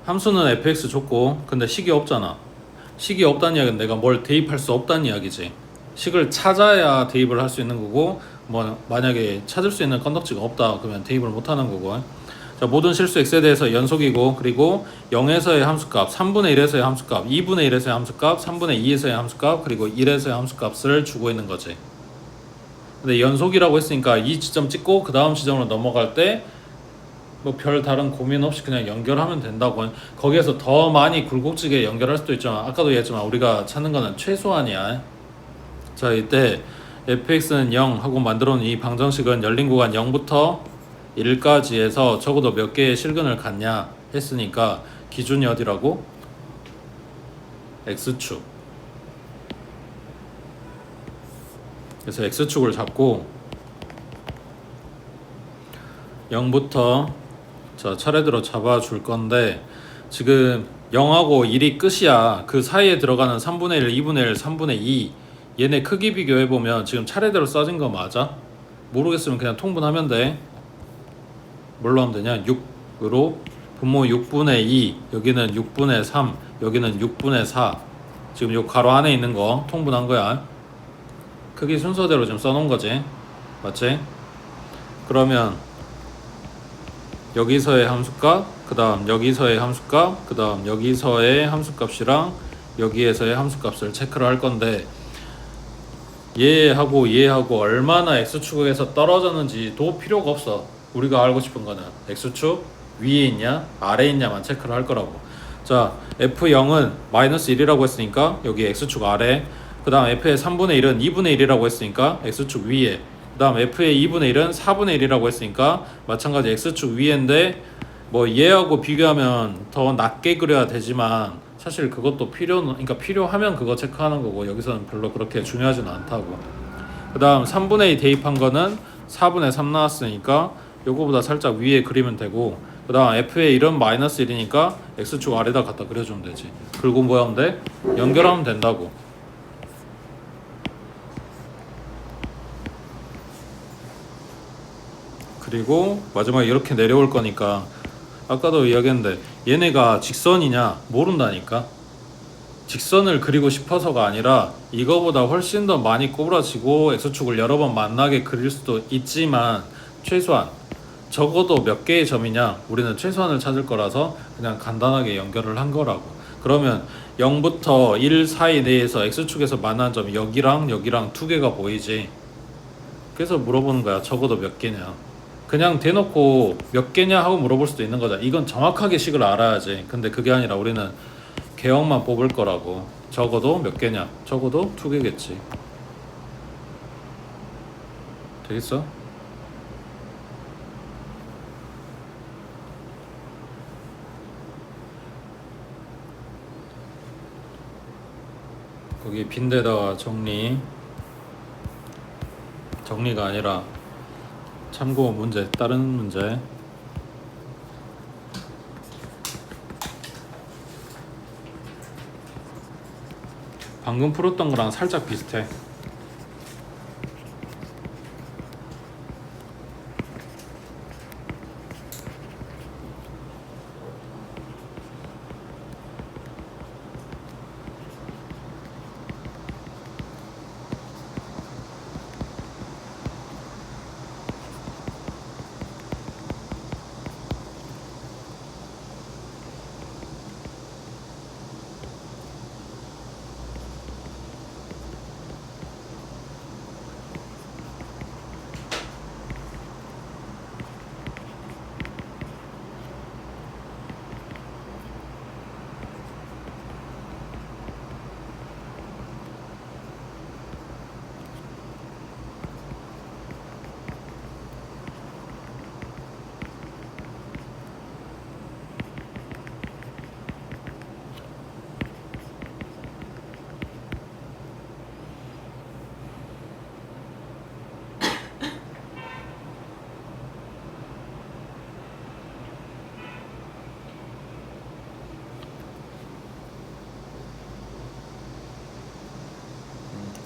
함수는 fx 줬고 근데 식이 없잖아. 식이 없다는 이야기는 내가 뭘 대입할 수 없다는 이야기지. 식을 찾아야 대입을 할 수 있는 거고, 뭐 만약에 찾을 수 있는 건덕지가 없다 그러면 대입을 못 하는 거고. 자, 모든 실수 x에 대해서 연속이고, 그리고 0에서의 함수값, 3분의 1에서의 함수값, 2분의 1에서의 함수값, 3분의 2에서의 함수값, 그리고 1에서의 함수값을 주고 있는 거지. 근데 연속이라고 했으니까 이 지점 찍고 그 다음 지점으로 넘어갈 때 뭐 별 다른 고민 없이 그냥 연결하면 된다고. 거기에서 더 많이 굴곡지게 연결할 수도 있지만, 아까도 얘기했지만 우리가 찾는 거는 최소한이야. 자, 이때 fx는 0 하고 만들어 놓은 이 방정식은 열린 구간 0부터 1까지 해서 적어도 몇 개의 실근을 갖냐 했으니까 기준이 어디라고? x축. 그래서 x축을 잡고 0부터 자, 차례대로 잡아줄 건데, 지금 0하고 1이 끝이야. 그 사이에 들어가는 3분의 1, 2분의 1, 3분의 2 얘네 크기 비교해보면 지금 차례대로 써진 거 맞아? 모르겠으면 그냥 통분하면 돼. 뭘로 하면 되냐? 6으로 분모 6분의 2, 여기는 6분의 3, 여기는 6분의 4. 지금 요 가로 안에 있는 거 통분한 거야. 크기 순서대로 좀 써놓은 거지. 맞지? 그러면 여기서의 함수값, 그 다음 여기서의 함수값, 그 다음 여기서의 함수값이랑 여기에서의 함수값을 체크를 할 건데, 얘하고 얼마나 x축에서 떨어졌는지도 필요가 없어. 우리가 알고 싶은 거는 x축 위에 있냐 아래에 있냐만 체크를 할 거라고. 자, f0은 마이너스 1이라고 했으니까 여기 x축 아래, 그 다음 f의 3분의 1은 2분의 1이라고 했으니까 x축 위에, 그 다음 f의 2분의 1은 4분의 1이라고 했으니까 마찬가지 x축 위에인데, 뭐 얘하고 비교하면 더 낮게 그려야 되지만 사실 그것도 그러니까 필요하면 그거 체크하는 거고, 여기서는 별로 그렇게 중요하진 않다고. 그 다음 3분의 2 대입한 거는 4분의 3 나왔으니까 요거보다 살짝 위에 그리면 되고, 그 다음 f의 1은 마이너스 1이니까 x축 아래다 갖다 그려주면 되지. 그리고 뭐 하면 돼? 연결하면 된다고. 그리고 마지막에 이렇게 내려올 거니까, 아까도 이야기했는데 얘네가 직선이냐 모른다니까. 직선을 그리고 싶어서가 아니라 이거보다 훨씬 더 많이 꼬부라지고 x축을 여러 번 만나게 그릴 수도 있지만, 최소한 적어도 몇 개의 점이냐, 우리는 최소한을 찾을 거라서 그냥 간단하게 연결을 한 거라고. 그러면 0부터 1 사이 내에서 x축에서 만난 점이 여기랑 여기랑 두 개가 보이지. 그래서 물어보는 거야. 적어도 몇 개냐. 그냥 대놓고 몇 개냐 하고 물어볼 수도 있는 거잖아. 이건 정확하게 식을 알아야지. 근데 그게 아니라 우리는 개형만 뽑을 거라고. 적어도 몇 개냐? 적어도 두 개겠지. 되겠어? 거기 빈대다가 정리가 아니라 참고 문제, 다른 문제. 방금 풀었던 거랑 살짝 비슷해.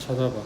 찾아봐.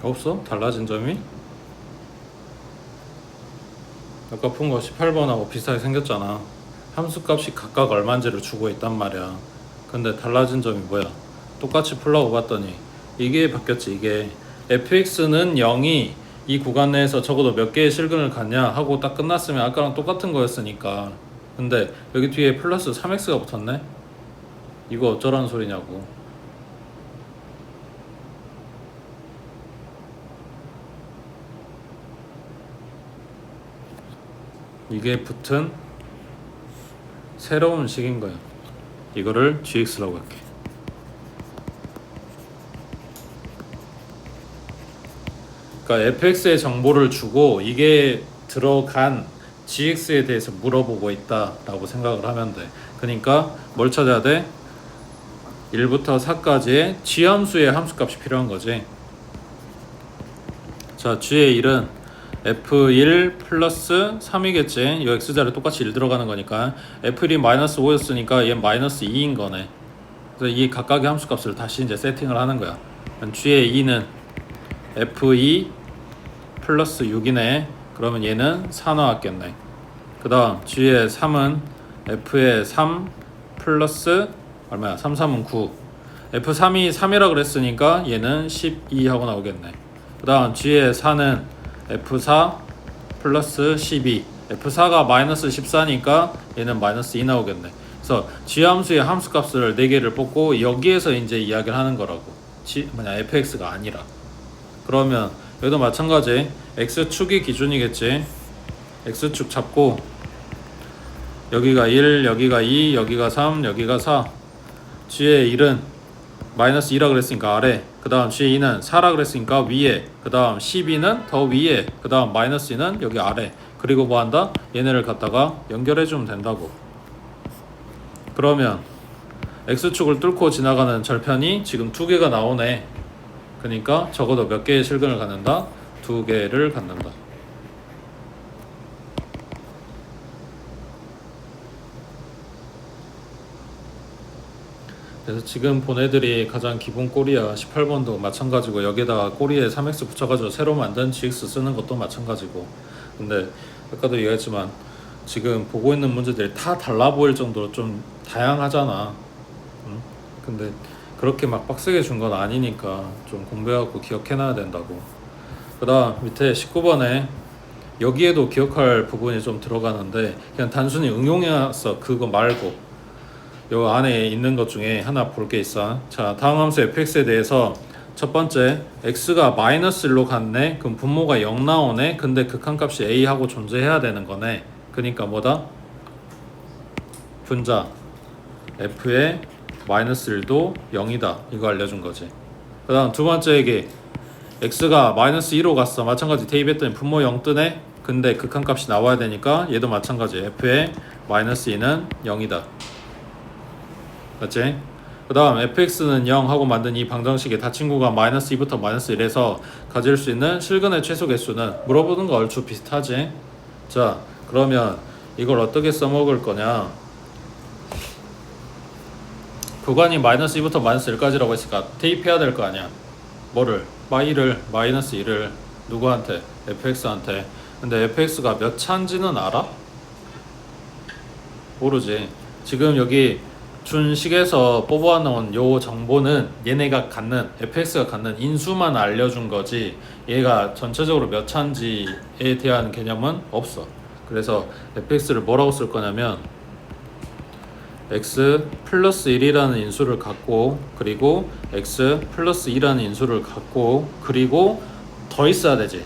없어? 달라진 점이? 아까 푼 거 18번하고 비슷하게 생겼잖아. 함수값이 각각 얼마인지를 주고 있단 말이야. 근데 달라진 점이 뭐야? 똑같이 풀라고 봤더니 이게 바뀌었지. 이게 fx는 0이 이 구간 내에서 적어도 몇 개의 실근을 갖냐 하고 딱 끝났으면 아까랑 똑같은 거였으니까. 근데 여기 뒤에 플러스 3x가 붙었네? 이거 어쩌라는 소리냐고. 이게 붙은 새로운 식인 거야. 이거를 gx라고 할게. 그러니까 fx의 정보를 주고 이게 들어간 gx에 대해서 물어보고 있다라고 생각을 하면 돼. 그러니까 뭘 찾아야 돼? 1부터 4까지의 g함수의 함수값이 필요한 거지. 자, g의 1은 f1 플러스 3이겠지. 이 x자리 똑같이 1 들어가는 거니까 f1이 마이너스 5였으니까 얘 마이너스 2인 거네. 그래서 이 각각의 함수값을 다시 이제 세팅을 하는 거야. g의 2는 f2 플러스 6이네. 그러면 얘는 4 나왔겠네. 그 다음 g의 3은 f의 3 플러스 얼마야? 3, 3은 9. f3이 3이라 그랬으니까 얘는 12 하고 나오겠네. 그 다음 g의 4는 f4 플러스 12. f4가 마이너스 14니까 얘는 마이너스 2 나오겠네. 그래서 g함수의 함수값을 4개를 뽑고 여기에서 이제 이야기를 하는 거라고. fx가 아니라. 그러면 여기도 마찬가지. x축이 기준이겠지. x축 잡고 여기가 1, 여기가 2, 여기가 3, 여기가 4. g의 1은 마이너스 2라 그랬으니까 아래. 그 다음 g의 2는 4라 그랬으니까 위에. 그 다음 12는 더 위에. 그 다음 마이너스 2는 여기 아래. 그리고 뭐 한다? 얘네를 갖다가 연결해주면 된다고. 그러면 x축을 뚫고 지나가는 절편이 지금 2개가 나오네. 그러니까 적어도 몇 개의 실근을 갖는다? 2개를 갖는다. 그래서 지금 본 애들이 가장 기본 꼬리야. 18번도 마찬가지고 여기다가 꼬리에 3x 붙여가지고 새로 만든 gx 쓰는 것도 마찬가지고. 근데 아까도 얘기했지만 지금 보고 있는 문제들이 다 달라 보일 정도로 좀 다양하잖아. 근데 그렇게 막 빡세게 준 건 아니니까 좀 공부해갖고 기억해놔야 된다고. 그 다음 밑에 19번에 여기에도 기억할 부분이 좀 들어가는데 그냥 단순히 응용해서 그거 말고 요 안에 있는 것 중에 하나 볼 게 있어. 자, 다음 함수 fx에 대해서 첫 번째 x가 마이너스 1로 갔네. 그럼 분모가 0 나오네. 근데 극한값이 a하고 존재해야 되는 거네. 그러니까 뭐다? 분자 f의 마이너스 1도 0이다. 이거 알려준 거지. 그 다음 두 번째 얘기. x가 마이너스 2로 갔어. 마찬가지 대입했더니 분모 0 뜨네. 근데 극한값이 나와야 되니까 얘도 마찬가지. f의 마이너스 2는 0이다. 맞지? 그 다음 fx는 0 하고 만든 이 방정식의 다 친구가 마이너스 2부터 마이너스 1에서 가질 수 있는 실근의 최소 개수는 물어보는 거 얼추 비슷하지? 자, 그러면 이걸 어떻게 써먹을 거냐? 구간이 마이너스 2부터 마이너스 1까지라고 했으니까 대입해야 될 거 아니야. 뭐를? 마이너스 2를 누구한테? fx한테. 근데 fx가 몇 차인지는 알아? 모르지. 지금 여기 준 식에서 뽑아 놓은 요 정보는 얘네가 갖는 fx가 갖는 인수만 알려준 거지 얘가 전체적으로 몇 차인지에 대한 개념은 없어. 그래서 fx를 뭐라고 쓸 거냐면 x 플러스 1이라는 인수를 갖고 그리고 x 플러스 2라는 인수를 갖고 그리고 더 있어야 되지.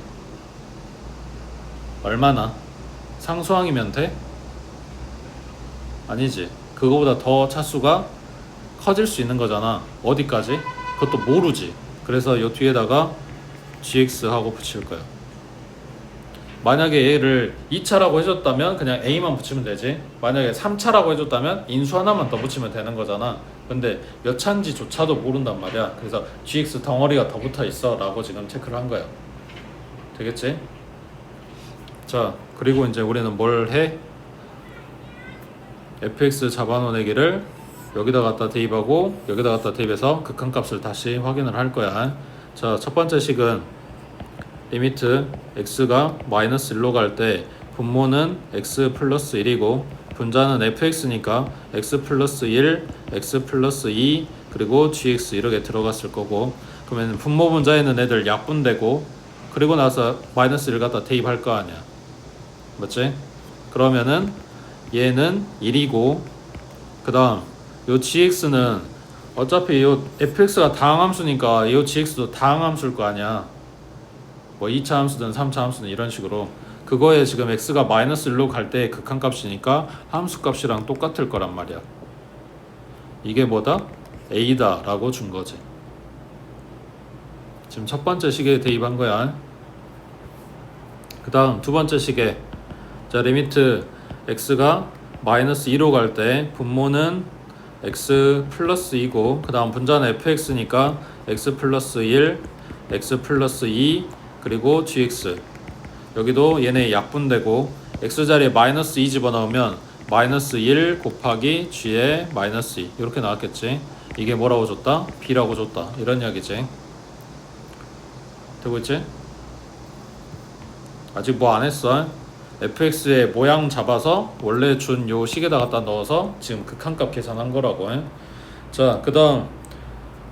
얼마나? 상수항이면 돼? 아니지. 그거보다 더 차수가 커질 수 있는 거잖아. 어디까지? 그것도 모르지. 그래서 요 뒤에다가 gx 하고 붙일 거야. 만약에 얘를 2차라고 해줬다면 그냥 a만 붙이면 되지. 만약에 3차라고 해줬다면 인수 하나만 더 붙이면 되는 거잖아. 근데 몇 차인지 조차도 모른단 말이야. 그래서 gx 덩어리가 더 붙어 있어 라고 지금 체크를 한 거야. 되겠지? 자, 그리고 이제 우리는 뭘 해? fx 잡아놓은 여기다 갖다 대입하고 여기다 갖다 대입해서 극한값을 다시 확인을 할 거야. 자, 첫 번째 식은 리미트 x가 마이너스 1로 갈 때 분모는 x 플러스 1이고 분자는 fx니까 x 플러스 1, x 플러스 2 그리고 gx 이렇게 들어갔을 거고, 그러면 분모 분자에 있는 애들 약분되고 그리고 나서 마이너스 1 갖다 대입할 거 아니야. 맞지? 그러면은 얘는 1이고 그 다음 요 gx는 어차피 요 fx가 다항함수니까 요 gx도 다항함수일 거 아니야. 뭐 2차 함수든 3차 함수든 이런 식으로 그거에 지금 x가 마이너스 1로 갈 때 극한값이니까 함수값이랑 똑같을 거란 말이야. 이게 뭐다? a다 라고 준 거지. 지금 첫 번째 식에 대입한 거야. 그 다음 두 번째 식에 자 리미트 x가 마이너스 2로 갈 때 분모는 x 플러스 2고 그 다음 분자는 fx니까 x 플러스 1, x 플러스 2 그리고 gx. 여기도 얘네 약분되고 x자리에 마이너스 2 집어넣으면 마이너스 1 곱하기 g에 마이너스 2 이렇게 나왔겠지. 이게 뭐라고 줬다? b라고 줬다 이런 이야기지. 되고 있지? 아직 뭐 안 했어. fx의 모양 잡아서 원래 준 요 식에다 갖다 넣어서 지금 극한값 계산한 거라고. 자, 그 다음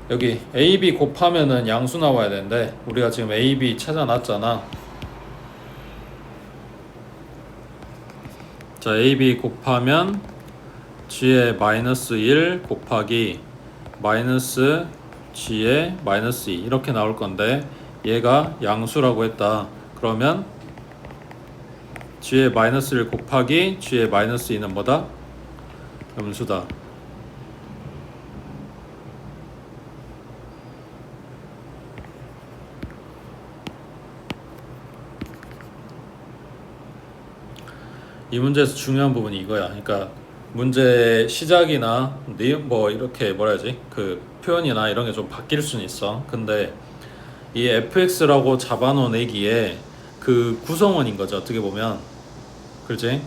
여기 ab 곱하면은 양수 나와야 되는데 우리가 지금 ab 찾아놨잖아. 자, ab 곱하면 g의 마이너스 1 곱하기 마이너스 g의 마이너스 2 이렇게 나올 건데 얘가 양수라고 했다. 그러면 g의 마이너스 1 곱하기 g의 마이너스 2는 뭐다? 음수다. 이 문제에서 중요한 부분이 이거야. 그러니까 문제 시작이나 뭐 이렇게 뭐라 해야지 그 표현이나 이런 게 좀 바뀔 수는 있어. 근데 이 fx라고 잡아놓은 애기에 그 구성원인 거죠. 어떻게 보면 그렇지?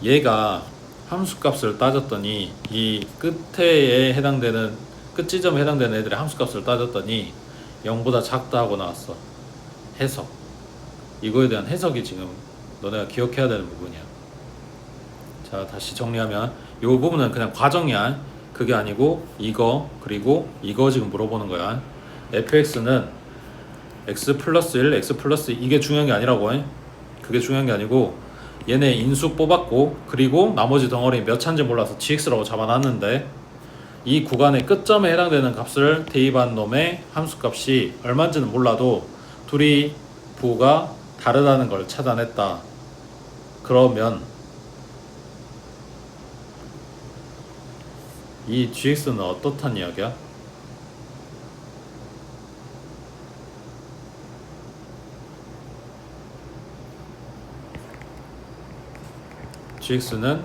얘가 함수값을 따졌더니 이 끝에 해당되는 끝 지점에 해당되는 애들의 함수값을 따졌더니 0보다 작다 하고 나왔어. 해석. 이거에 대한 해석이 지금 너네가 기억해야 되는 부분이야. 자, 다시 정리하면 이 부분은 그냥 과정이야. 그게 아니고 이거 그리고 이거 지금 물어보는 거야. fx는 x 플러스 1, x 플러스 2 이게 중요한 게 아니라고. 그게 중요한 게 아니고 얘네 인수 뽑았고 그리고 나머지 덩어리 몇 차인지 몰라서 gx라고 잡아놨는데 이 구간의 끝점에 해당되는 값을 대입한 놈의 함수값이 얼마인지는 몰라도 둘이 부호가 다르다는 걸 찾아냈다. 그러면 이 gx는 어떻단 이야기야? gx는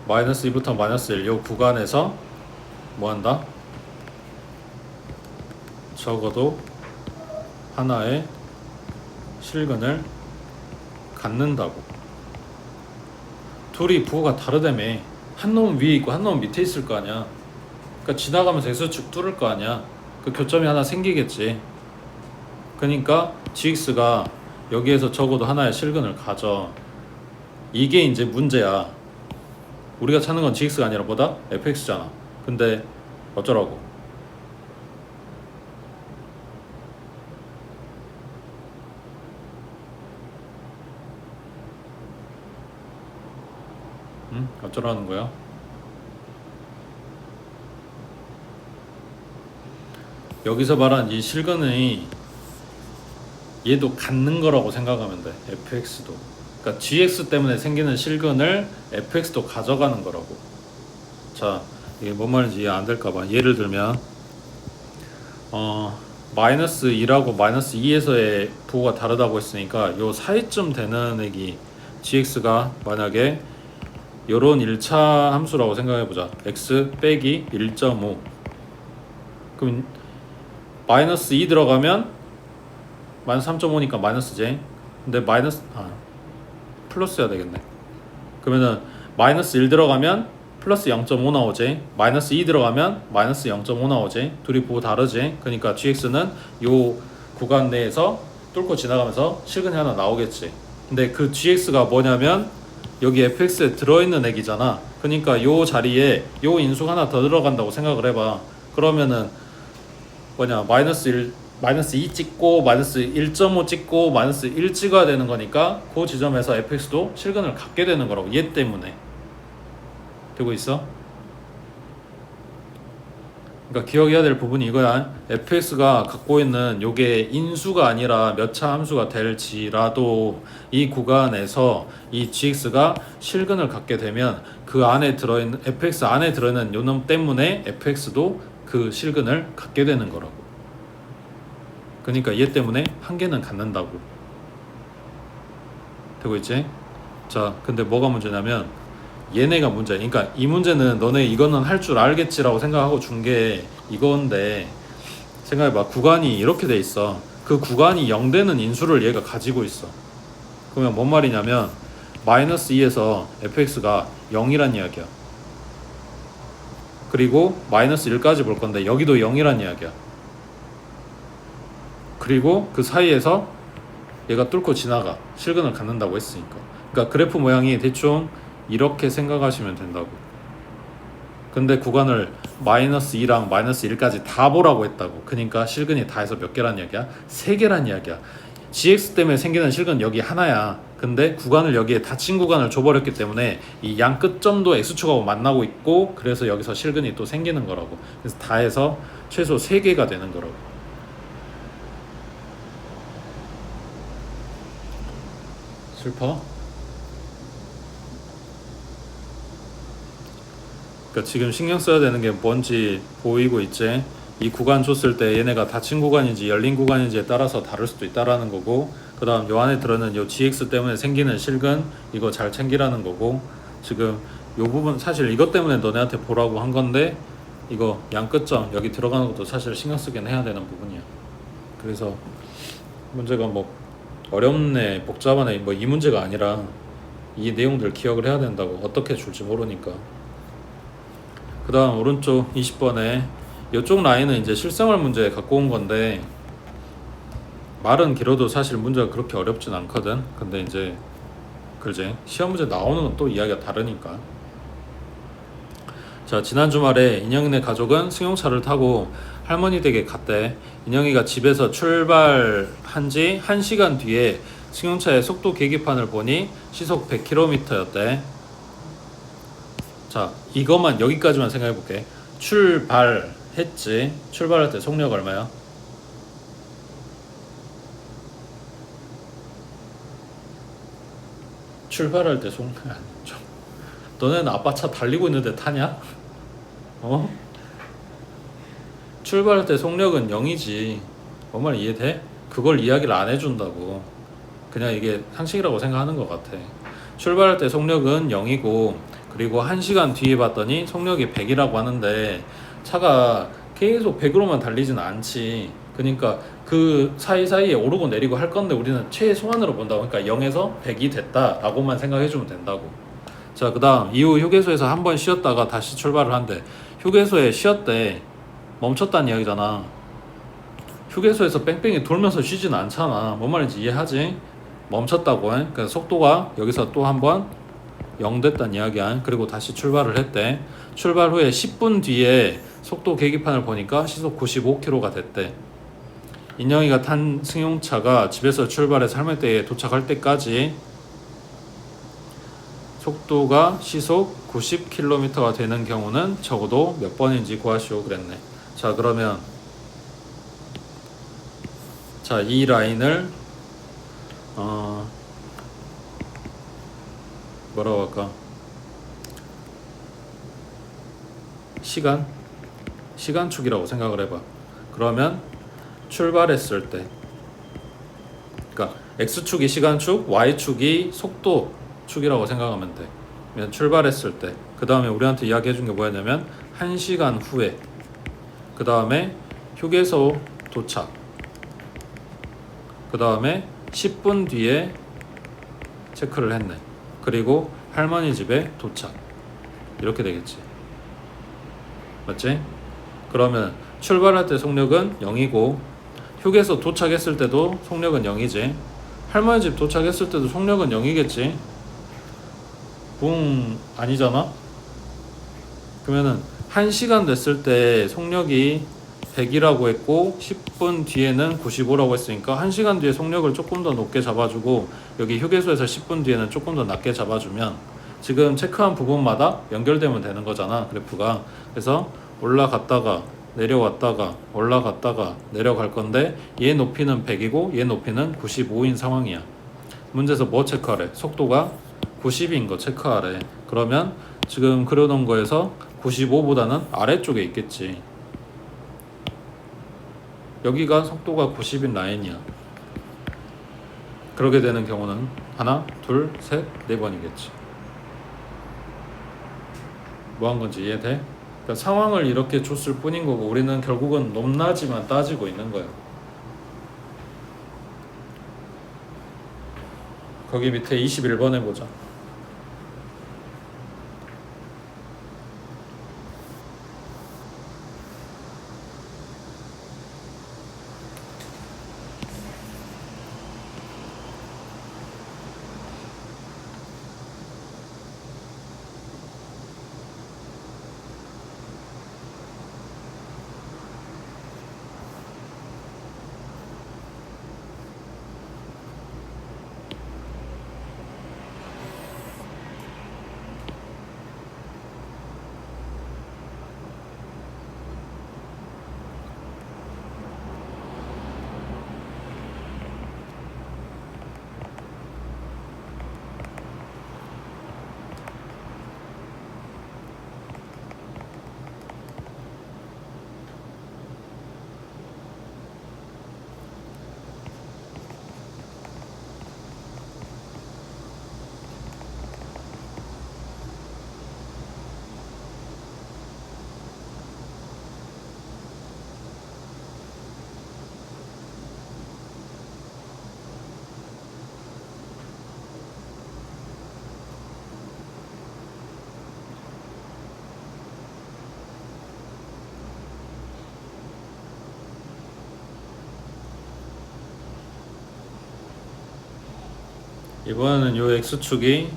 마이너스 2부터 마이너스 1 요 구간에서 뭐한다? 적어도 하나의 실근을 갖는다고. 둘이 부호가 다르다며. 한 놈은 위에 있고 한 놈은 밑에 있을 거 아니야. 그러니까 지나가면서 x축 뚫을 거 아니야. 그 교점이 하나 생기겠지. 그러니까 gx가 여기에서 적어도 하나의 실근을 가져. 이게 이제 문제야. 우리가 찾는 건 gx가 아니라 뭐다? fx잖아. 근데 어쩌라고? 응? 어쩌라는 거야? 여기서 말한 이 실근이 얘도 갖는 거라고 생각하면 돼. fx도. 그러니까 gx 때문에 생기는 실근을 fx도 가져가는 거라고. 자, 이게 뭔 말인지 이해 안 될까봐 예를 들면 마이너스 2라고 마이너스 2에서의 부호가 다르다고 했으니까 요 사이쯤 되는 액이 gx가 만약에 요런 1차 함수라고 생각해보자. x 빼기 1.5 그럼 마이너스 2 들어가면 마이너스 3.5니까 마이너스지. 근데 플러스야 되겠네. 그러면은 마이너스 1 들어가면 플러스 0.5 나오지. 마이너스 2 들어가면 마이너스 0.5 나오지. 둘이 부호 다르지. 그러니까 gx는 요 구간 내에서 뚫고 지나가면서 실근이 하나 나오겠지. 근데 그 GX가 뭐냐면 여기 fx에 들어있는 액이잖아. 그러니까 요 자리에 요 인수가 하나 더 들어간다고 생각을 해봐. 그러면은 뭐냐 마이너스 2 찍고 마이너스 1.5 찍고 마이너스 1 찍어야 되는 거니까 그 지점에서 fx도 실근을 갖게 되는 거라고. 얘 때문에. 되고 있어? 그러니까 기억해야 될 부분이 이거야. fx가 갖고 있는 요게 인수가 아니라 몇 차 함수가 될지라도 이 구간에서 이 gx가 실근을 갖게 되면 그 안에 들어있는 fx 안에 들어있는 요놈 때문에 fx도 그 실근을 갖게 되는 거라고. 그러니까 얘 때문에 한 개는 갖는다고. 되고 있지? 자, 근데 뭐가 문제냐면 얘네가 문제야. 그러니까 이 문제는 너네 이거는 할 줄 알겠지라고 생각하고 준 게 이건데, 생각해봐. 구간이 이렇게 돼 있어. 그 구간이 0 되는 인수를 얘가 가지고 있어. 그러면 뭔 말이냐면 마이너스 2에서 fx가 0이란 이야기야. 그리고 마이너스 1까지 볼 건데 여기도 0이란 이야기야. 그리고 그 사이에서 얘가 뚫고 지나가. 실근을 갖는다고 했으니까. 그러니까 그래프 모양이 대충 이렇게 생각하시면 된다고. 근데 구간을 마이너스 2랑 마이너스 1까지 다 보라고 했다고. 그러니까 실근이 다 해서 몇 개란 이야기야? 3개란 이야기야. gx 때문에 생기는 실근 여기 하나야. 근데 구간을 여기에 닫힌 구간을 줘버렸기 때문에 이 양 끝점도 x축하고 만나고 있고, 그래서 여기서 실근이 또 생기는 거라고. 그래서 다 해서 최소 3개가 되는 거라고. 슬퍼? 그러니까 지금 신경 써야 되는 게 뭔지 보이고 있지? 이 구간 줬을 때 얘네가 닫힌 구간인지 열린 구간인지에 따라서 다를 수도 있다라는 거고, 그 다음 요 안에 들어있는 요 GX 때문에 생기는 실근 이거 잘 챙기라는 거고, 지금 요 부분 사실 이것 때문에 너네한테 보라고 한 건데 이거 양 끝점 여기 들어가는 것도 사실 신경 쓰긴 해야 되는 부분이야. 그래서 문제가 뭐 어렵네 복잡하네 뭐 이 문제가 아니라 이 내용들 기억을 해야 된다고. 어떻게 줄지 모르니까. 그 다음 오른쪽 20번에 이쪽 라인은 이제 실생활 문제 갖고 온 건데, 말은 길어도 사실 문제가 그렇게 어렵진 않거든. 근데 이제 그러지 시험 문제 나오는 건 또 이야기가 다르니까. 자, 지난 주말에 인영이네 가족은 승용차를 타고 할머니 댁에 갔대. 인영이가 집에서 출발한 지 1시간 뒤에 승용차의 속도 계기판을 보니 시속 100km였대. 자, 이것만 여기까지만 생각해 볼게. 출발했지. 출발할 때 속력 얼마야? 출발할 때 속력 좀. 너네는 아빠 차 달리고 있는데 타냐? 어? 출발할 때 속력은 0이지. 뭔 말 이해돼? 그걸 이야기를 안 해준다고. 그냥 이게 상식이라고 생각하는 것 같아. 출발할 때 속력은 0이고, 그리고 1시간 뒤에 봤더니 속력이 100이라고 하는데 차가 계속 100으로만 달리진 않지. 그러니까 그 사이사이에 오르고 내리고 할 건데 우리는 최소한으로 본다고. 그러니까 0에서 100이 됐다라고만 생각해주면 된다고. 자, 그 다음 이후 휴게소에서 한 번 쉬었다가 다시 출발을 한대. 휴게소에 쉬었대. 멈췄다는 이야기잖아. 휴게소에서 뺑뺑이 돌면서 쉬진 않잖아. 뭔 말인지 이해하지? 멈췄다고 해. 그래서 속도가 여기서 또 한 번 0 됐다는 이야기야. 그리고 다시 출발을 했대. 출발 후에 10분 뒤에 속도 계기판을 보니까 시속 95km가 됐대. 인영이가 탄 승용차가 집에서 출발해서 할머니 댁에 도착할 때까지 속도가 시속 90km가 되는 경우는 적어도 몇 번인지 구하시오 그랬네. 자, 그러면 자, 이 라인을 뭐라고 할까? 시간축이라고 생각을 해봐. 그러면 출발했을 때, 그러니까 X축이 시간축, Y축이 속도축이라고 생각하면 돼. 그러면 출발했을 때, 그 다음에 우리한테 이야기해준 게 뭐였냐면 1시간 후에, 그 다음에 휴게소 도착, 그 다음에 10분 뒤에 체크를 했네. 그리고 할머니 집에 도착. 이렇게 되겠지. 맞지? 그러면 출발할 때 속력은 0이고 휴게소 도착했을 때도 속력은 0이지. 할머니 집 도착했을 때도 속력은 0이겠지. 붕 아니잖아. 그러면은 1시간 됐을 때 속력이 100이라고 했고 10분 뒤에는 95라고 했으니까 1시간 뒤에 속력을 조금 더 높게 잡아주고 여기 휴게소에서 10분 뒤에는 조금 더 낮게 잡아주면 지금 체크한 부분마다 연결되면 되는 거잖아, 그래프가. 그래서 올라갔다가 내려왔다가 올라갔다가 내려갈 건데 얘 높이는 100이고 얘 높이는 95인 상황이야. 문제에서 뭐 체크하래? 속도가 90인 거 체크하래. 그러면 지금 그려놓은 거에서 95보다는 아래쪽에 있겠지. 여기가 속도가 90인 라인이야. 그러게 되는 경우는 하나, 둘, 셋, 네 번이겠지. 뭐 한 건지 이해돼? 그러니까 상황을 이렇게 줬을 뿐인 거고 우리는 결국은 높낮이만 따지고 있는 거야. 거기 밑에 21번 해보자. 이번에는 요 X축이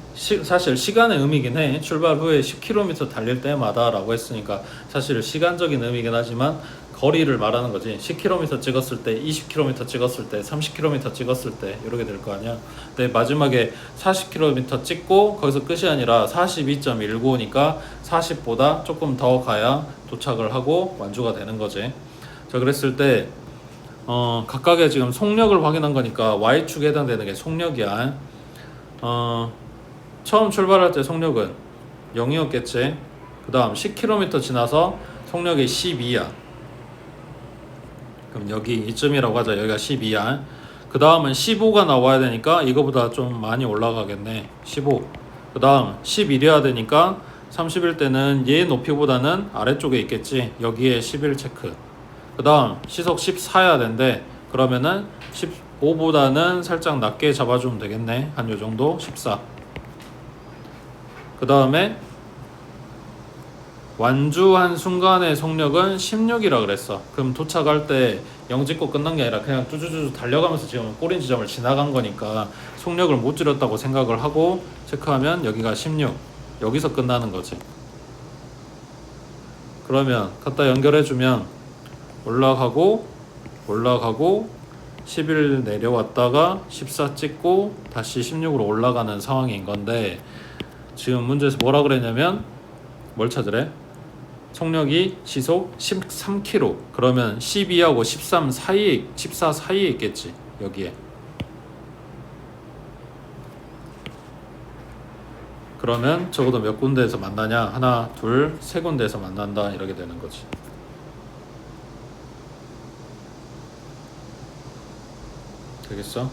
사실 시간의 의미긴 해. 출발 후에 10km 달릴 때마다 라고 했으니까 사실 시간적인 의미긴 하지만 거리를 말하는 거지. 10km 찍었을 때, 20km 찍었을 때, 30km 찍었을 때 이렇게 될 거 아니야. 근데 마지막에 40km 찍고 거기서 끝이 아니라 42.195니까 40보다 조금 더 가야 도착을 하고 완주가 되는 거지. 자, 그랬을 때 각각의 지금 속력을 확인한 거니까 Y축에 해당되는 게 속력이야. 처음 출발할 때 속력은 0이었겠지. 그 다음 10km 지나서 속력이 12야. 그럼 여기 이쯤이라고 하자. 여기가 12야. 그 다음은 15가 나와야 되니까 이거보다 좀 많이 올라가겠네. 15. 그 다음 11이어야 되니까 30일 때는 얘 높이보다는 아래쪽에 있겠지. 여기에 11 체크. 그 다음 시속 14야 된대. 그러면은 15보다는 살짝 낮게 잡아주면 되겠네. 한 요정도 14. 그 다음에 완주한 순간의 속력은 16이라 그랬어. 그럼 도착할 때 0 찍고 끝난 게 아니라 그냥 쭈쭈쭈 달려가면서 지금 꼬린 지점을 지나간 거니까 속력을 못 줄였다고 생각을 하고 체크하면 여기가 16. 여기서 끝나는 거지. 그러면 갖다 연결해주면 올라가고 11 내려왔다가 14 찍고 다시 16으로 올라가는 상황인 건데 지금 문제에서 뭐라 그랬냐면 뭘 찾으래? 속력이 시속 13km. 그러면 12하고 13 사이에 14 사이에 있겠지. 여기에. 그러면 적어도 몇 군데에서 만나냐? 하나, 둘, 세 군데에서 만난다. 이렇게 되는 거지. 되겠어?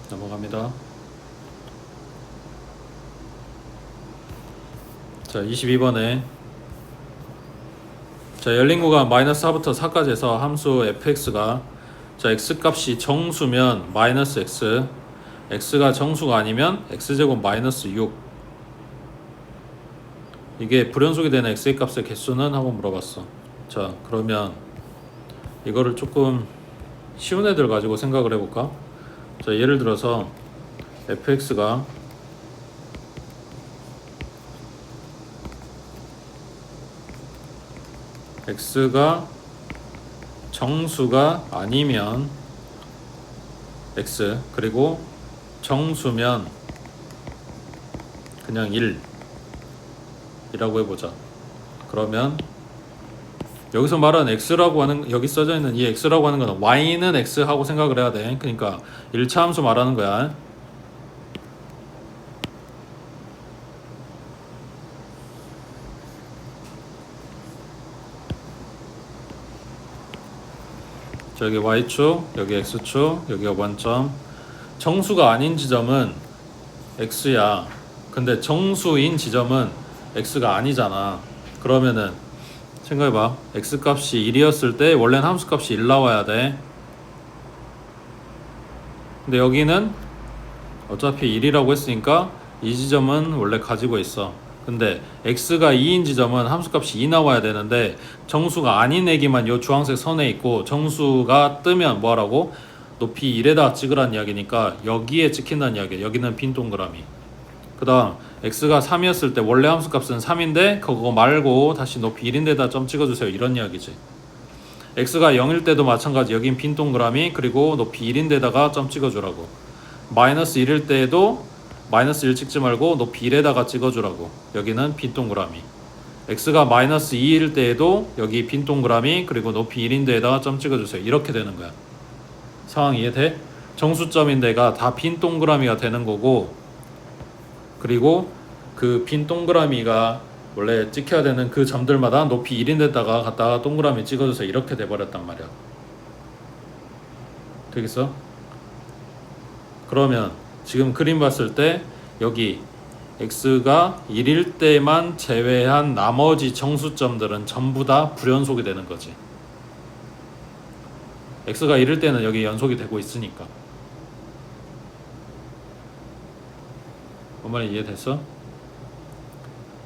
넘어갑니다. 자, 22번에 자, 열린 구간 마이너스 4부터 4까지 해서 함수 fx가 자, x값이 정수면 마이너스 x x가 정수가 아니면 x제곱 마이너스 6. 이게 불연속이 되는 x의 값의 개수는 하고 물어봤어. 자, 그러면 이거를 조금 쉬운 애들 가지고 생각을 해볼까? 자, 예를 들어서 fx가 x가 정수가 아니면 x, 그리고 정수면 그냥 1 이라고 해보자. 그러면 여기서 말하는 x라고 하는, 여기 써져 있는 이 x라고 하는 거는 y는 x 하고 생각을 해야 돼. 그러니까 1차 함수 말하는 거야. 자, 여기 y축, 여기 x축, 여기가 원점. 정수가 아닌 지점은 x야. 근데 정수인 지점은 x가 아니잖아. 그러면은 생각해봐. x값이 1이었을 때 원래는 함수값이 1 나와야 돼. 근데 여기는 어차피 1이라고 했으니까 이 지점은 원래 가지고 있어. 근데 x가 2인 지점은 함수값이 2 나와야 되는데 정수가 아닌 애기만 요 주황색 선에 있고 정수가 뜨면 뭐하라고? 높이 1에다 찍으란 이야기니까 여기에 찍힌다는 이야기야. 여기는 빈 동그라미. 그 다음 x가 3이었을 때 원래 함수값은 3인데 그거 말고 다시 높이 1인데다 점 찍어주세요. 이런 이야기지. x가 0일 때도 마찬가지. 여긴 빈 동그라미, 그리고 높이 1인데다가 점 찍어주라고. 마이너스 1일 때에도 마이너스 1 찍지 말고 높이 1에다가 찍어주라고. 여기는 빈 동그라미. x가 마이너스 2일 때에도 여기 빈 동그라미, 그리고 높이 1인데다가 점 찍어주세요. 이렇게 되는 거야. 상황 이해돼? 정수점인데가 다 빈 동그라미가 되는 거고, 그리고 그 빈 동그라미가 원래 찍혀야 되는 그 점들마다 높이 1인데다가 갖다가 동그라미 찍어줘서 이렇게 돼버렸단 말이야. 되겠어? 그러면 지금 그림 봤을 때 여기 x가 1일 때만 제외한 나머지 정수점들은 전부 다 불연속이 되는 거지. x가 1일 때는 여기 연속이 되고 있으니까. 뭔 말인지 이해됐어?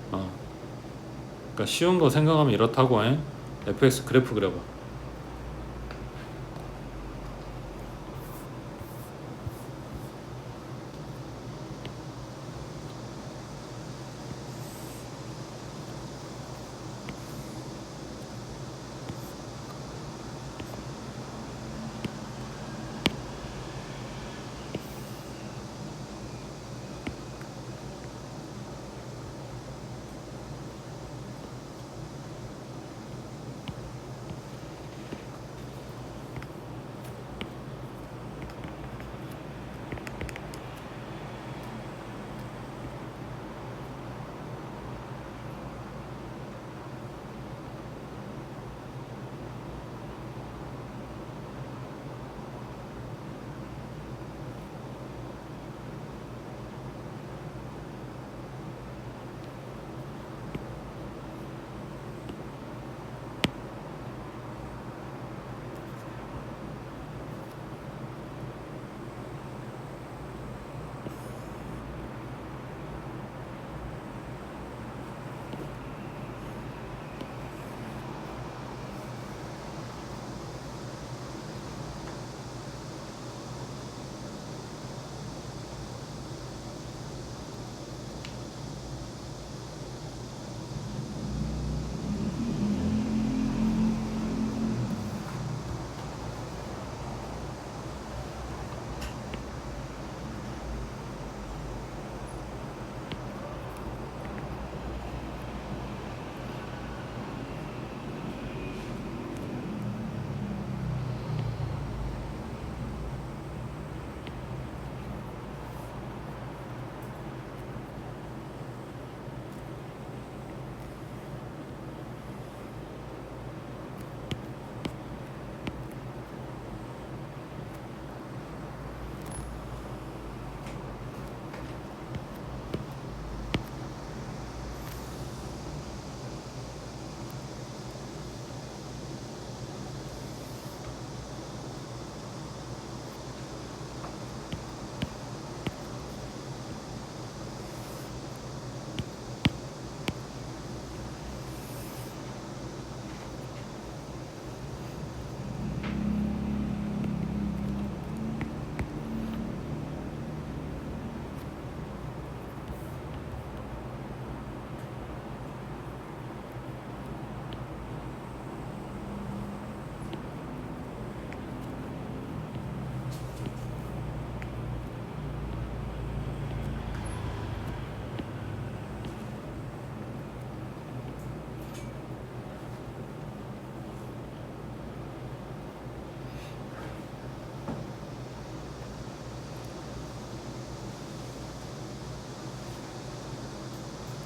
그러니까 쉬운 거 생각하면 이렇다고 해. fx 그래프 그려봐.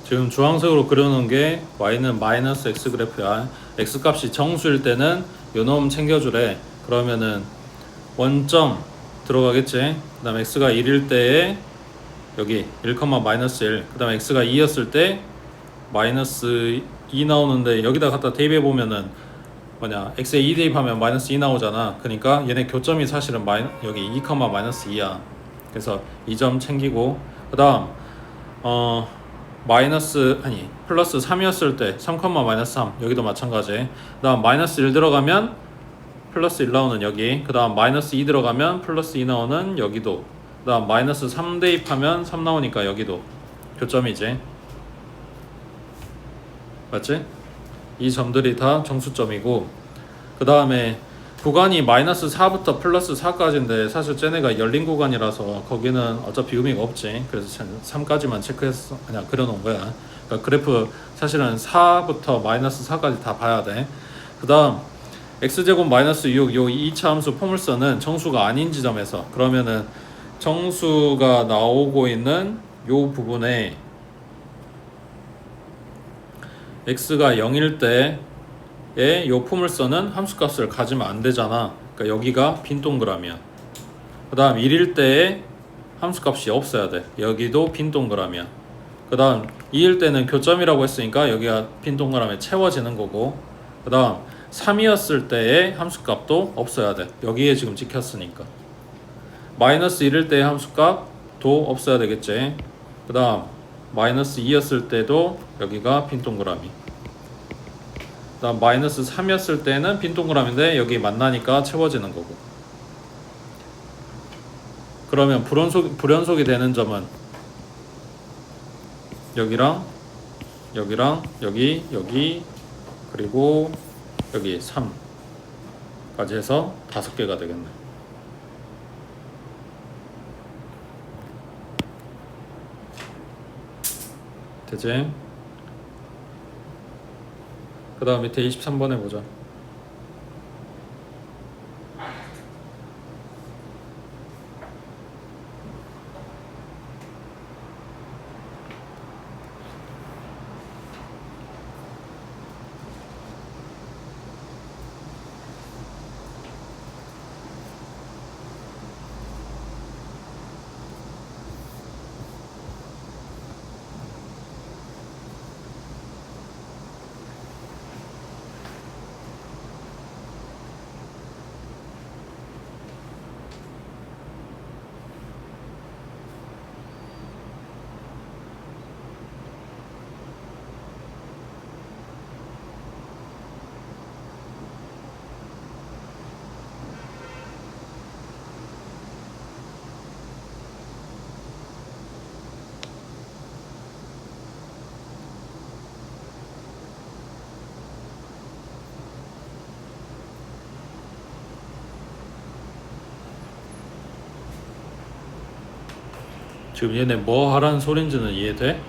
지금 주황색으로 그려놓은 게 y는 마이너스 x 그래프야. x 값이 정수일 때는 요놈 챙겨주래. 그러면은 원점 들어가겠지. 그 다음에 x가 1일 때에 여기 1, 마이너스 1. 그 다음에 x가 2였을 때 마이너스 2 나오는데 여기다 갖다 대입해 보면은 뭐냐, x에 2 대입하면 마이너스 2 나오잖아. 그러니까 얘네 교점이 사실은 여기 2, 마이너스 2야. 그래서 2점 챙기고, 그 다음 플러스 3이었을 때 3, 마이너스 3 여기도 마찬가지. 그 다음 마이너스 1 들어가면 플러스 1 나오는 여기. 그 다음 마이너스 2 들어가면 플러스 2 나오는 여기도. 그 다음 마이너스 3 대입하면 3 나오니까 여기도 교점이지. 맞지? 이 점들이 다 정수점이고, 그 다음에 구간이 마이너스 4부터 플러스 4까지인데 사실 쟤네가 열린 구간이라서 거기는 어차피 의미가 없지. 그래서 3까지만 체크해서 그냥 그려놓은 거야. 그러니까 그래프 사실은 4부터 마이너스 4까지 다 봐야 돼. 그 다음 x제곱 마이너스 6 요 2차 함수 포물선은 정수가 아닌 지점에서, 그러면은 정수가 나오고 있는 요 부분에 x가 0일 때에 요 포물선은 함수값을 가지면 안 되잖아. 그러니까 여기가 빈 동그라미야. 그 다음 1일 때에 함수값이 없어야 돼. 여기도 빈 동그라미야. 그 다음 2일 때는 교점이라고 했으니까 여기가 빈 동그라미에 채워지는 거고, 그 다음 3이었을 때의 함수값도 없어야 돼. 여기에 지금 찍혔으니까. 마이너스 1일 때의 함수값도 없어야 되겠지. 그 다음 마이너스 2였을 때도 여기가 빈 동그라미. 그 다음 마이너스 3이었을 때는 빈 동그라미인데 여기 만나니까 채워지는 거고. 그러면 불연속이 되는 점은 여기랑 여기랑 여기 그리고 여기 3까지 해서 5개가 되겠네. 되지? 그 다음 밑에 23번 해보자. 지금 얘네 뭐 하라는 소린지는 이해돼?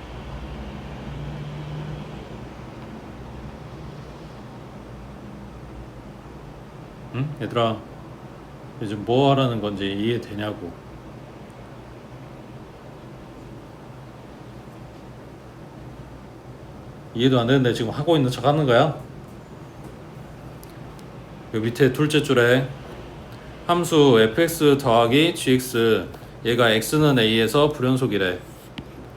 응? 얘들아, 요즘 뭐 하라는 건지 이해되냐고. 이해도 안 되는데 지금 하고 있는 척 하는 거야? 요 밑에 둘째 줄에 함수 fx 더하기 gx, 얘가 x는 a에서 불연속이래.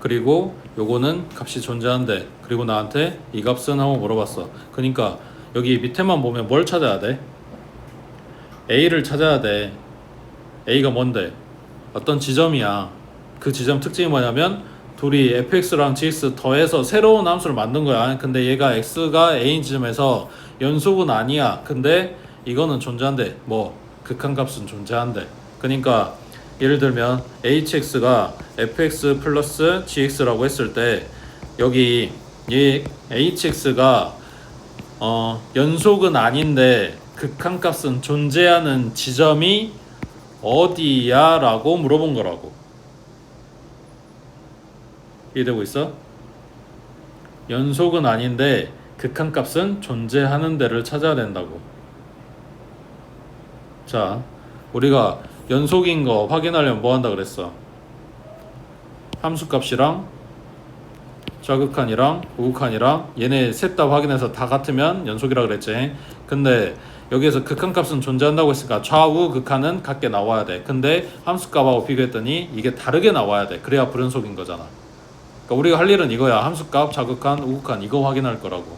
그리고 요거는 값이 존재한대. 그리고 나한테 이 값은 하고 물어봤어. 그러니까 여기 밑에만 보면 뭘 찾아야 돼? a를 찾아야 돼. a가 뭔데? 어떤 지점이야. 그 지점 특징이 뭐냐면 둘이 fx랑 gx 더해서 새로운 함수를 만든 거야. 근데 얘가 x가 a인 지점에서 연속은 아니야. 근데 이거는 존재한대. 뭐 극한값은 존재한대. 그러니까 예를 들면 hx가 fx 플러스 gx라고 했을 때 여기 이 hx가 연속은 아닌데 극한값은 존재하는 지점이 어디야? 라고 물어본 거라고. 이해되고 있어? 연속은 아닌데 극한값은 존재하는 데를 찾아야 된다고. 자, 우리가 연속인 거 확인하려면 뭐 한다 그랬어? 함수값이랑 좌극한이랑 우극한이랑 얘네 셋 다 확인해서 다 같으면 연속이라 그랬지. 근데 여기에서 극한값은 존재한다고 했으니까 좌우 극한은 같게 나와야 돼. 근데 함수값하고 비교했더니 이게 다르게 나와야 돼. 그래야 불연속인 거잖아. 그러니까 우리가 할 일은 이거야. 함수값, 좌극한, 우극한 이거 확인할 거라고.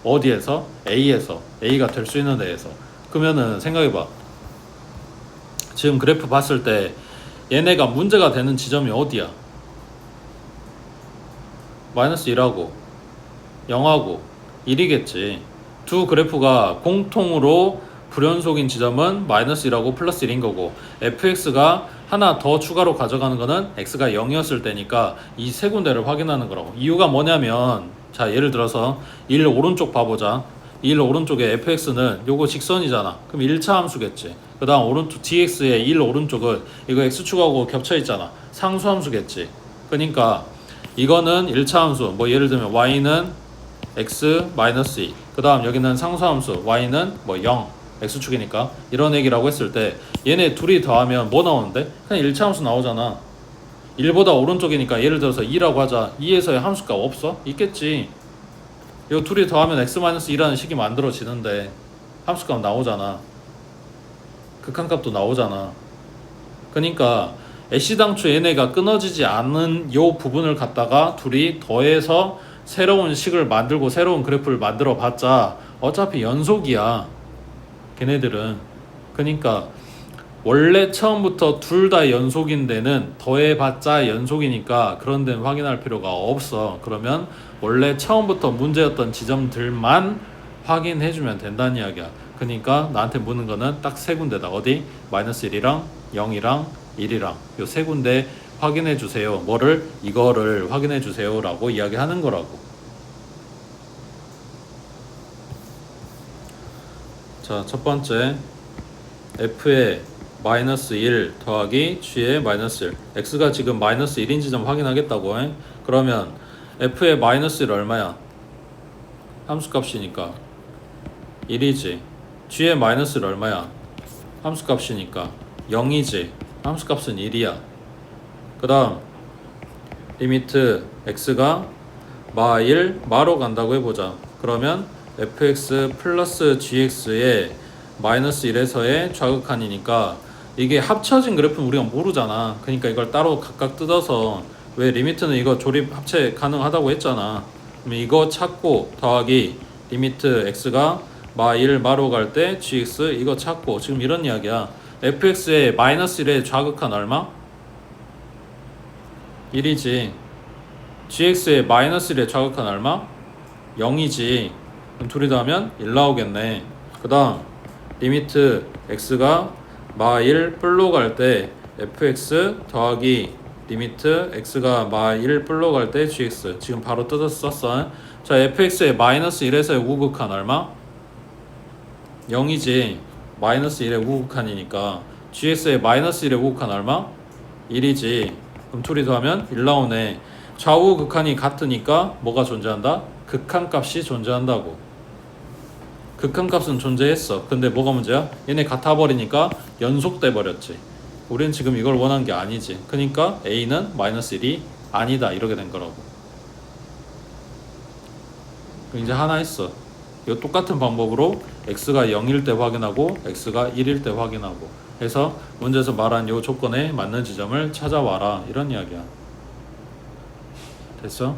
어디에서? A에서. A가 될 수 있는 데에서. 그러면은 생각해봐. 지금 그래프 봤을 때 얘네가 문제가 되는 지점이 어디야? 마이너스 1하고 0하고 1이겠지. 두 그래프가 공통으로 불연속인 지점은 마이너스 1하고 플러스 1인 거고, fx가 하나 더 추가로 가져가는 거는 x가 0이었을 때니까 이 세 군데를 확인하는 거라고. 이유가 뭐냐면, 자 예를 들어서 1 오른쪽 봐보자. 1 오른쪽에 fx는 요거 직선이잖아. 그럼 1차 함수겠지. 그 다음 오른쪽 dx의 1 오른쪽은 이거 x축하고 겹쳐있잖아. 상수함수겠지. 그러니까 이거는 1차 함수, 뭐 예를 들면 y는 x-2, 그 다음 여기는 상수함수 y는 뭐 0, x축이니까 이런 얘기라고 했을 때 얘네 둘이 더하면 뭐 나오는데? 그냥 1차 함수 나오잖아. 1보다 오른쪽이니까 예를 들어서 2라고 하자. 2에서의 함수값 없어? 있겠지. 이 둘이 더하면 x-2라는 식이 만들어지는데 함수값 나오잖아. 극한값도 나오잖아. 그러니까 애시당초 얘네가 끊어지지 않은 요 부분을 갖다가 둘이 더해서 새로운 식을 만들고 새로운 그래프를 만들어 봤자 어차피 연속이야, 걔네들은. 그러니까 원래 처음부터 둘 다 연속인 데는 더해봤자 연속이니까 그런 데는 확인할 필요가 없어. 그러면 원래 처음부터 문제였던 지점들만 확인해주면 된다는 이야기야. 그러니까 나한테 묻는 거는 딱 세 군데다. 어디? 마이너스 1이랑 0이랑 1이랑 요 세 군데 확인해 주세요. 뭐를? 이거를 확인해 주세요 라고 이야기하는 거라고. 자, 첫 번째 f의 마이너스 1 더하기 g의 마이너스 1. x가 지금 마이너스 1인 지점 확인하겠다고 해? 그러면 f의 마이너스 1 얼마야? 함수값이니까 1이지. g의 마이너스 1 얼마야? 함수값이니까 0이지. 함수값은 1이야. 그 다음 리미트 x가 마1 마로 간다고 해보자. 그러면 fx 플러스 gx의 마이너스 1에서의 좌극한이니까 이게 합쳐진 그래프는 우리가 모르잖아. 그러니까 이걸 따로 각각 뜯어서, 왜 리미트는 이거 조립 합체 가능하다고 했잖아. 그럼 이거 찾고 더하기 리미트 x가 마1 마로 갈 때 gx 이거 찾고, 지금 이런 이야기야. fx의 마이너스 1의 좌극한 얼마? 1이지. gx의 마이너스 1의 좌극한 얼마? 0이지. 그럼 둘이 더하면 1 나오겠네. 그 다음 리미트 x가 마1 뿔로 갈 때 fx 더하기 리미트 x가 마1 뿔로 갈 때 gx. 지금 바로 뜯어서 썼어. 자, fx의 마이너스 1에서의 우극한 얼마? 0이지. 마이너스 1의 우극한이니까 gx의 마이너스 1의 우극한 얼마? 1이지. 그럼 둘이 더하면 1 나오네. 좌우 극한이 같으니까 뭐가 존재한다? 극한값이 존재한다고. 극한값은 존재했어. 근데 뭐가 문제야? 얘네 같아버리니까 연속돼 버렸지. 우린 지금 이걸 원한 게 아니지. 그러니까 a는 마이너스 1이 아니다 이렇게 된 거라고. 이제 하나 했어. 이 똑같은 방법으로 x가 0일 때 확인하고 x가 1일 때 확인하고 해서 문제에서 말한 이 조건에 맞는 지점을 찾아와라 이런 이야기야. 됐어?